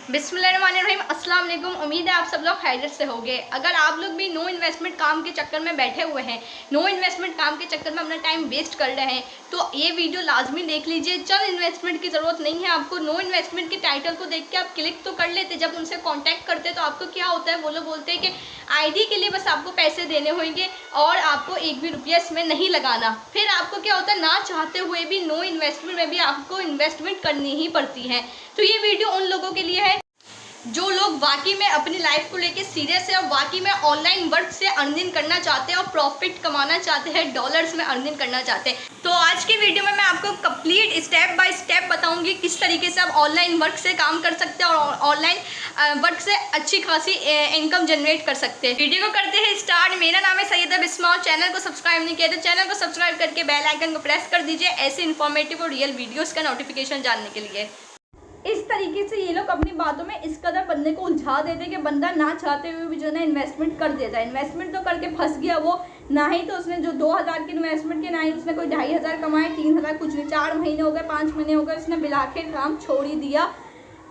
बिस्मिल्लाहिर्रहमानिर्रहीम, अस्सलाम वालेकुम। उम्मीद है आप सब लोग खैरियत से होंगे। अगर आप लोग भी नो इन्वेस्टमेंट काम के चक्कर में बैठे हुए हैं, नो इन्वेस्टमेंट काम के चक्कर में अपना टाइम वेस्ट कर रहे हैं, तो ये वीडियो लाजमी देख लीजिए। चल इन्वेस्टमेंट की ज़रूरत नहीं है आपको। नो इन्वेस्टमेंट के टाइटल को देख के आप क्लिक तो कर लेते, जब उनसे कॉन्टैक्ट करते तो आपको क्या होता है, वो लोग बोलते हैं कि ID के लिए बस आपको पैसे देने होंगे और आपको एक भी रुपया इसमें नहीं लगाना। फिर आपको क्या होता है, ना चाहते हुए भी नो इन्वेस्टमेंट में भी आपको इन्वेस्टमेंट करनी ही पड़ती है। तो ये वीडियो उन लोगों के लिए है जो लोग वाकई में अपनी लाइफ को लेके सीरियस है और वाकई में ऑनलाइन वर्क से अर्निंग करना चाहते हैं और प्रॉफिट कमाना चाहते हैं, डॉलर्स में अर्निंग करना चाहते हैं। तो आज की वीडियो में मैं आपको कंप्लीट स्टेप बाय स्टेप बताऊंगी किस तरीके से आप ऑनलाइन वर्क से काम कर सकते हैं और ऑनलाइन वर्क से अच्छी खासी इनकम जनरेट कर सकते हैं। वीडियो को करते हैं स्टार्ट। मेरा नाम है सैयदा बिस्मा और चैनल को सब्सक्राइब नहीं किया तो चैनल को सब्सक्राइब करके बेल आइकन को प्रेस कर दीजिए ऐसे इन्फॉर्मेटिव और रियल वीडियोज़ का नोटिफिकेशन जानने के लिए। इस तरीके से ये लोग अपनी बातों में इस कदर बंदे को उलझा देते कि बंदा ना चाहते हुए भी जो है इन्वेस्टमेंट कर देता है। इन्वेस्टमेंट तो करके फंस गया वो, ना ही तो उसने जो 2000 की इन्वेस्टमेंट की, ना ही उसने कोई 2500 कमाए, 3000 कुछ नहीं, 4 महीने हो गए, 5 महीने हो गए, उसने बिलाखिर काम छोड़ ही दिया।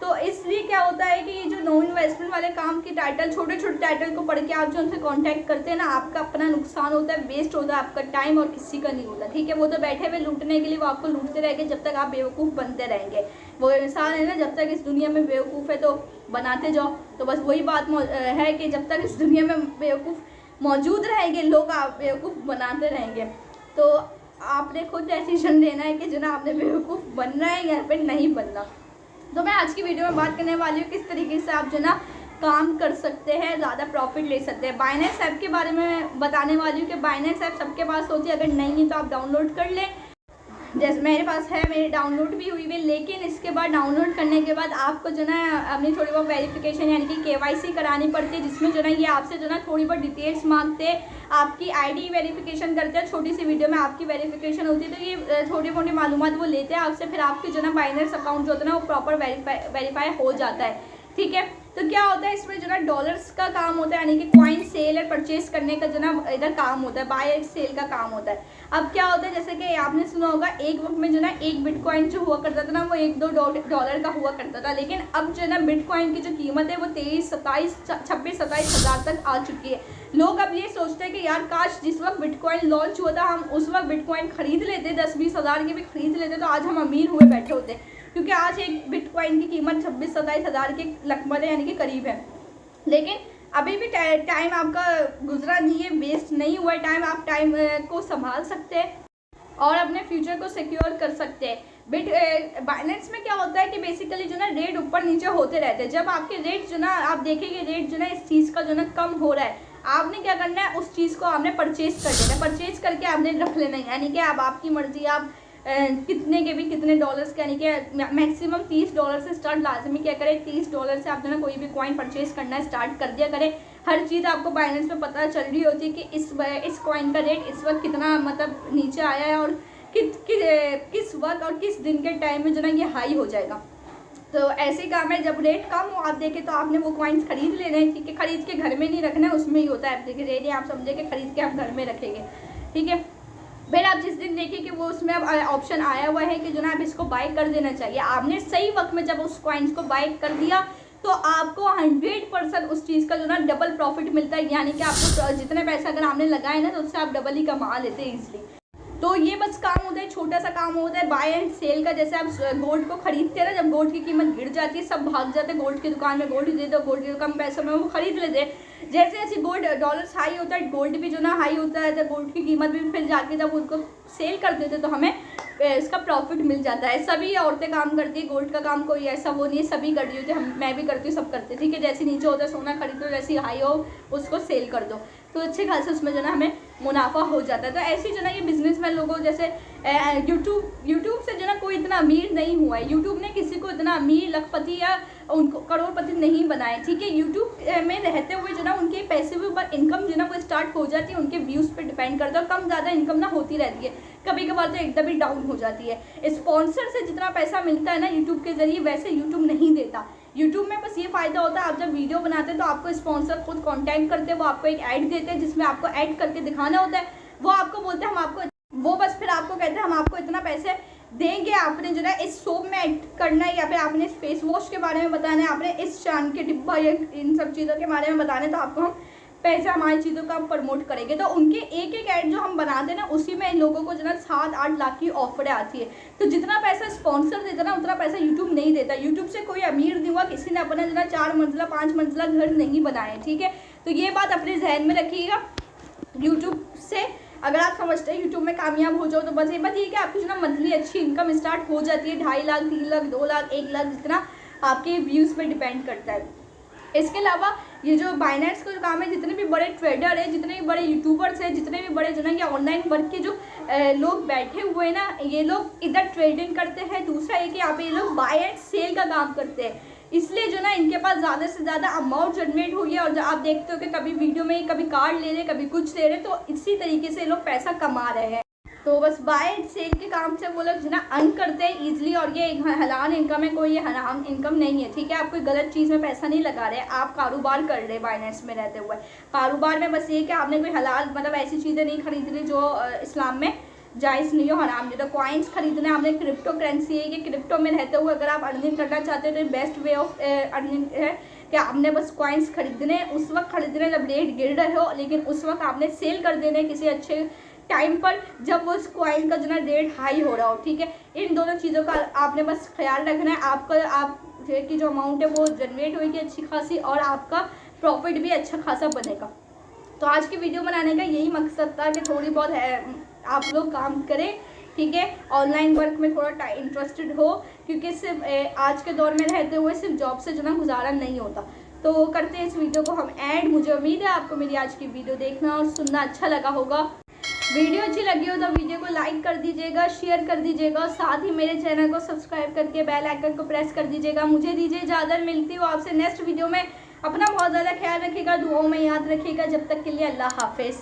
तो इसलिए क्या होता है कि ये जो नो इन्वेस्टमेंट वाले काम की टाइटल, छोटे छोटे टाइटल को पढ़ के आप जो उनसे कांटेक्ट करते हैं ना, आपका अपना नुकसान होता है, वेस्ट होता है आपका टाइम और किसी का नहीं होता। ठीक है, वो तो बैठे हुए लूटने के लिए वो आपको लूटते रहेंगे जब तक आप बेवकूफ़ बनते रहेंगे। वो इंसान है ना, जब तक इस दुनिया में बेवकूफ़ है तो बनाते जाओ। तो बस वही बात है कि जब तक इस दुनिया में बेवकूफ़ मौजूद रहेंगे, लोग आप बेवकूफ़ बनाते रहेंगे। तो आपने खुद डिसीजन लेना है कि जो ना आपने बेवकूफ़ बनना है या फिर नहीं बनना। तो मैं आज की वीडियो में बात करने वाली हूँ किस तरीके से आप जो ना काम कर सकते हैं, ज़्यादा प्रॉफिट ले सकते हैं। बाइनेंस ऐप के बारे में बताने वाली हूँ कि बाइनेंस ऐप सबके पास होती है, अगर नहीं है तो आप डाउनलोड कर लें। जैसे मेरे पास है, मेरी डाउनलोड भी हुई है, लेकिन इसके बाद डाउनलोड करने के बाद आपको जो ना अपनी थोड़ी बहुत वेरिफिकेशन यानी कि KYC करानी पड़ती है, जिसमें जो ना ये आपसे जो ना थोड़ी बहुत डिटेल्स मांगते हैं, आपकी ID वेरिफिकेशन करते हैं। छोटी सी वीडियो में आपकी वेरिफिकेशन होती है, तो ये थोड़ी मोटी मालूमात वो लेते हैं आपसे, फिर आपकी जो ना बाइनेंस अकाउंट जो होता है ना वो प्रॉपर वेरीफाई हो जाता है। ठीक है, तो क्या होता है इसमें जो ना डॉलर्स का काम होता है, यानी कि कॉइन सेल और परचेज करने का जो ना इधर काम होता है, बाय सेल का काम होता है। अब क्या होता है, जैसे कि आपने सुना होगा एक वक्त में जो ना एक बिटकॉइन जो हुआ करता था ना वो $1-2 का हुआ करता था, लेकिन अब जो ना बिटकॉइन की जो कीमत है वो 26-27 हज़ार तक आ चुकी है। लोग अब ये सोचते हैं कि यार काश जिस वक्त बिटकॉइन लॉन्च हुआ था हम उस वक्त बिटकॉइन खरीद लेते, 10-20 हज़ार के भी खरीद लेते तो आज हम अमीर हुए बैठे होते, क्योंकि आज एक बिटकॉइन की कीमत 26-27 हज़ार के लगभग यानी कि करीब है। लेकिन अभी भी टाइम आपका गुजरा नहीं है, वेस्ट नहीं हुआ है टाइम। आप टाइम को संभाल सकते हैं और अपने फ्यूचर को सिक्योर कर सकते हैं। बाइनेंस में क्या होता है कि बेसिकली जो ना रेट ऊपर नीचे होते रहते हैं। जब आपके रेट जो ना आप देखेंगे रेट जो ना इस चीज़ का जो ना कम हो रहा है, आपने क्या करना है, उस चीज़ को आपने परचेज कर लेना, परचेज करके आपने रख लेना है, यानी कि अब आपकी मर्जी, आप कितने के भी कितने डॉलर्स के, यानी कि मैक्सिमम $30 से स्टार्ट लाजमी क्या करें, $30 से आप जो ना कोई भी कॉइन परचेज करना स्टार्ट कर दिया करें। हर चीज़ आपको बाइनेंस में पता चल रही होती है कि इस कॉइन का रेट इस वक्त कितना मतलब नीचे आया है और किस वक्त और किस दिन के टाइम में जो ना ये हाई हो जाएगा। तो ऐसे काम है, जब रेट कम हो आप देखें तो आपने वो कॉइन्स खरीद लेना है। ठीक है, खरीद के घर में नहीं रखना है, उसमें ही होता है। आप देखिए रेट आप समझे कि खरीद के आप घर में रखेंगे। ठीक है, फिर आप जिस दिन देखिए कि वो उसमें अब ऑप्शन आया हुआ है कि जो ना आप इसको बाय कर देना चाहिए, आपने सही वक्त में जब उस कॉइन्स को बाय कर दिया तो आपको 100% उस चीज़ का जो ना डबल प्रॉफिट मिलता है। यानी कि आपको जितने पैसे अगर आपने लगाए ना तो उससे आप डबल ही कमा लेते हैं ईजिली। तो ये बस काम होता है, छोटा सा काम होता है बाय एंड सेल का। जैसे आप गोल्ड को खरीदते हैं ना, जब गोल्ड की कीमत गिर जाती है सब भाग जाते हैं गोल्ड की दुकान में, गोल्ड दे दो, गोल्ड के कम पैसों में वो खरीद लेते हैं। जैसे जैसे गोल्ड डॉलर्स हाई होता है, गोल्ड भी जो ना हाई होता है, तो गोल्ड की कीमत भी फिर जाके जब उनको सेल कर देते तो हमें इसका प्रॉफिट मिल जाता है। सभी औरतें काम करती है, गोल्ड का काम कोई ऐसा वो नहीं है, सभी कर रही होती है, मैं भी करती हूँ, सब करते हैं। ठीक है, जैसे नीचे होता है सोना खरीद दो, जैसे हाई हो उसको सेल कर दो, तो अच्छे खासे उसमें जो ना हमें मुनाफा हो जाता है। तो ऐसे जो ना ये बिजनेस में लोगों जैसे यूट्यूब से जो ना कोई इतना अमीर नहीं हुआ है, यूट्यूब ने किसी को इतना अमीर लखपति या उनको करोड़पति नहीं बनाए। ठीक है, यूट्यूब में रहते हुए जो ना उनके पैसे के ऊपर इनकम जो ना वो स्टार्ट हो जाती है, उनके व्यूज़ पे डिपेंड करता है। कम ज़्यादा इनकम ना होती रहती है, कभी कभार तो एकदम ही डाउन हो जाती है। स्पॉन्सर से जितना पैसा मिलता है ना यूट्यूब के जरिए, वैसे यूट्यूब नहीं देता। यूट्यूब में बस ये फ़ायदा होता है, आप जब वीडियो बनाते हैं तो आपको स्पॉन्सर खुद कांटेक्ट करते हैं, वो आपको एक ऐड देते हैं जिसमें आपको ऐड करके दिखाना होता है। वो आपको बोलते हैं हम आपको, वो बस फिर आपको कहते हैं हम आपको इतना पैसे देंगे। आपने जो है इस सोप में ऐड करना है, या फिर आपने इस फेस वॉश के बारे में बताना है, आपने इस चांद के डिब्बा या इन सब चीज़ों के बारे में बताना है, तो आपको हम पैसे हमारी चीज़ों का हम प्रमोट करेंगे। तो उनके एक एक ऐड जो हम बनाते हैं ना, उसी में इन लोगों को जो है 7-8 लाख की ऑफरें आती है। तो जितना पैसा स्पॉन्सर देता ना, उतना पैसा यूट्यूब नहीं देता। यूट्यूब से कोई अमीर नहीं हुआ, किसी ने अपना जो है 4 मंजिला 5 मंजिला घर नहीं बनाए, ठीक है। तो ये बात अपने जहन में रखिएगा। यूट्यूब से अगर आप समझते हैं यूट्यूब में कामयाब हो जाओ, तो बस ये कि आपकी जो ना मंथली अच्छी इनकम स्टार्ट हो जाती है। 2.5 लाख 3 लाख 2 लाख 1 लाख, जितना आपके व्यूज़ पे डिपेंड करता है। इसके अलावा ये जो बाइनेंस का जो काम है, जितने भी बड़े ट्रेडर हैं, जितने भी बड़े यूट्यूबर्स हैं, जितने भी बड़े जो ना ये ऑनलाइन वर्क के जो लोग बैठे हुए हैं ना, ये लोग इधर ट्रेडिंग करते हैं। दूसरा है कि यहाँ पे ये लोग बाय एंड सेल का काम करते हैं, इसलिए जो ना इनके पास ज़्यादा से ज़्यादा अमाउंट जनरेट हुई है। और जो आप देखते हो कि कभी वीडियो में कभी कार्ड ले रहे, कभी कुछ ले रहे, तो इसी तरीके से लोग पैसा कमा रहे हैं। तो बस बाय एंड सेल के काम से वो लोग जो ना अर्न करते हैं ईजिली, और ये हलाल इनकम है, कोई ये हराम इनकम नहीं है, ठीक है। आप कोई गलत चीज़ में पैसा नहीं लगा रहे, आप कारोबार कर रहे हैं बाइनेंस में रहते हुए। कारोबार में बस ये कि आपने कोई हलाल मतलब ऐसी चीज़ें नहीं खरीदनी जो इस्लाम में जायज़ नहीं हो, हराम नहीं। तो कॉइन्स खरीदने, आपने क्रिप्टो करेंसी है कि क्रिप्टो में रहते हुए अगर आप अर्निंग करना चाहते हो, तो बेस्ट वे ऑफ अर्निंग है कि आपने बस कॉइन्स खरीदने, उस वक्त खरीदने जब रेट गिर रहे हो, लेकिन उस वक्त आपने सेल कर देने किसी अच्छे टाइम पर जब वो उस कॉइन का जो ना रेट हाई हो रहा हो, ठीक है। इन दोनों चीज़ों का आपने बस ख्याल रखना है। आपका आप की जो अमाउंट है वो जनरेट होगी अच्छी खासी, और आपका प्रॉफिट भी अच्छा खासा बनेगा। तो आज की वीडियो बनाने का यही मकसद था कि थोड़ी बहुत आप लोग काम करें, ठीक है। ऑनलाइन वर्क में थोड़ा इंटरेस्टेड हो, क्योंकि सिर्फ आज के दौर में रहते हुए सिर्फ जॉब से जो ना गुजारा नहीं होता। तो करते हैं इस वीडियो को हम एंड। मुझे उम्मीद है आपको मेरी आज की वीडियो देखना और सुनना अच्छा लगा होगा। वीडियो अच्छी लगी हो तो वीडियो को लाइक कर दीजिएगा, शेयर कर दीजिएगा, और साथ ही मेरे चैनल को सब्सक्राइब करके बेल आइकन को प्रेस कर दीजिएगा। मुझे दीजिए इजाज़त, मिलती हूँ आपसे नेक्स्ट वीडियो में। अपना बहुत ज़्यादा ख्याल रखिएगा, दुआओं में याद रखिएगा। जब तक के लिए अल्लाह हाफिज़।